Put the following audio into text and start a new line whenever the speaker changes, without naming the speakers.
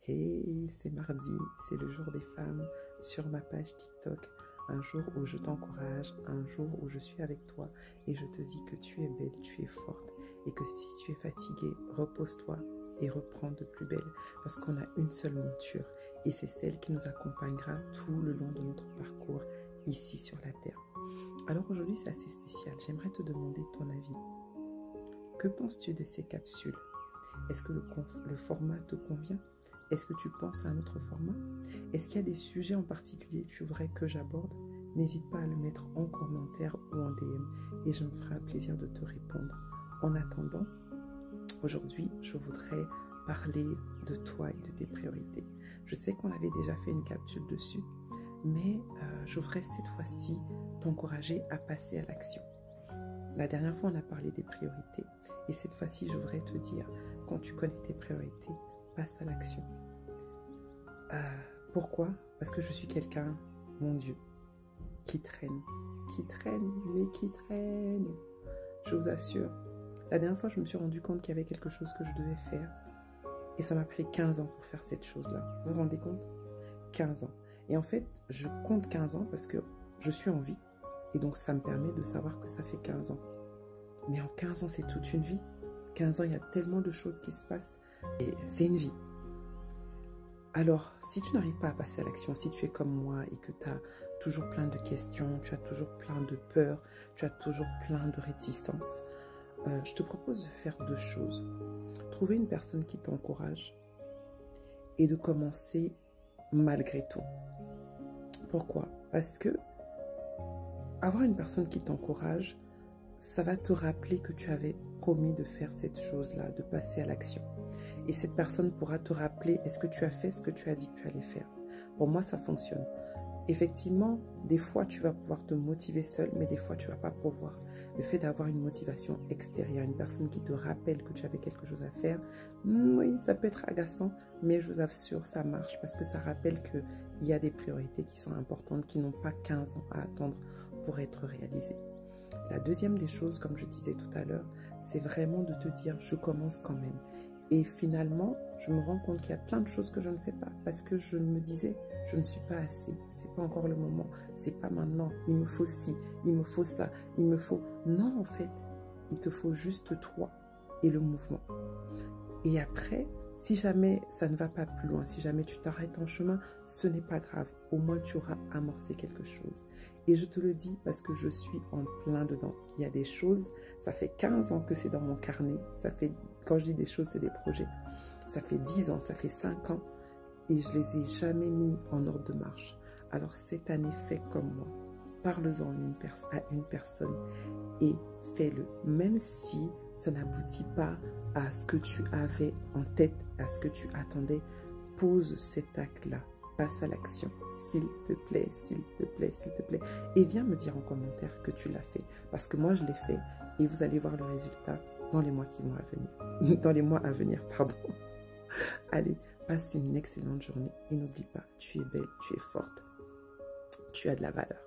Et c'est mardi, c'est le jour des femmes sur ma page TikTok. Un jour où je t'encourage, un jour où je suis avec toi et je te dis que tu es belle, tu es forte et que si tu es fatiguée, repose-toi et reprends de plus belle parce qu'on a une seule monture et c'est celle qui nous accompagnera tout le long de notre parcours ici sur la terre. Alors aujourd'hui c'est assez spécial, j'aimerais te demander ton avis. Que penses-tu de ces capsules? Est-ce que le format te convient? Est-ce que tu penses à un autre format? Est-ce qu'il y a des sujets en particulier que tu voudrais que j'aborde? N'hésite pas à le mettre en commentaire ou en DM et je me ferai un plaisir de te répondre. En attendant, aujourd'hui, je voudrais parler de toi et de tes priorités. Je sais qu'on avait déjà fait une capsule dessus, mais je voudrais cette fois-ci t'encourager à passer à l'action. La dernière fois, on a parlé des priorités et cette fois-ci, je voudrais te dire, quand tu connais tes priorités, passe à l'action. Pourquoi? Parce que je suis quelqu'un, mon Dieu, qui traîne, mais qui traîne. Je vous assure, la dernière fois, je me suis rendu compte qu'il y avait quelque chose que je devais faire et ça m'a pris 15 ans pour faire cette chose-là. Vous vous rendez compte? 15 ans. Et en fait, je compte 15 ans parce que je suis en vie et donc ça me permet de savoir que ça fait 15 ans. Mais en 15 ans, c'est toute une vie. 15 ans, il y a tellement de choses qui se passent et c'est une vie. Alors, si tu n'arrives pas à passer à l'action, si tu es comme moi et que tu as toujours plein de questions, tu as toujours plein de peurs, tu as toujours plein de réticences, je te propose de faire deux choses. Trouver une personne qui t'encourage et de commencer malgré tout. Pourquoi? Parce que avoir une personne qui t'encourage, ça va te rappeler que tu avais promis de faire cette chose-là, de passer à l'action. Et cette personne pourra te rappeler, est-ce que tu as fait ce que tu as dit que tu allais faire? Pour moi, ça fonctionne. Effectivement, des fois, tu vas pouvoir te motiver seul, mais des fois, tu ne vas pas pouvoir. Le fait d'avoir une motivation extérieure, une personne qui te rappelle que tu avais quelque chose à faire, oui, ça peut être agaçant, mais je vous assure, ça marche parce que ça rappelle qu'il y a des priorités qui sont importantes, qui n'ont pas 15 ans à attendre pour être réalisées. La deuxième des choses, comme je disais tout à l'heure, c'est vraiment de te dire, je commence quand même. Et finalement, je me rends compte qu'il y a plein de choses que je ne fais pas parce que je me disais, je ne suis pas assez, c'est pas encore le moment, c'est pas maintenant, il me faut ci, il me faut ça, il me faut... Non, en fait, il te faut juste toi et le mouvement. Et après, si jamais ça ne va pas plus loin, si jamais tu t'arrêtes en chemin, ce n'est pas grave, au moins tu auras amorcé quelque chose. Et je te le dis parce que je suis en plein dedans. Il y a des choses, ça fait 15 ans que c'est dans mon carnet. Ça fait, quand je dis des choses, c'est des projets. Ça fait 10 ans, ça fait 5 ans. Et je les ai jamais mis en ordre de marche. Alors cette année, fais comme moi. Parle-en à une personne et fais-le. Même si ça n'aboutit pas à ce que tu avais en tête, à ce que tu attendais, pose cet acte-là. Passe à l'action, s'il te plaît, s'il te plaît, s'il te plaît. Et viens me dire en commentaire que tu l'as fait. Parce que moi, je l'ai fait et vous allez voir le résultat dans les mois qui vont venir. Dans les mois à venir, pardon. Allez, passe une excellente journée et n'oublie pas, tu es belle, tu es forte, tu as de la valeur.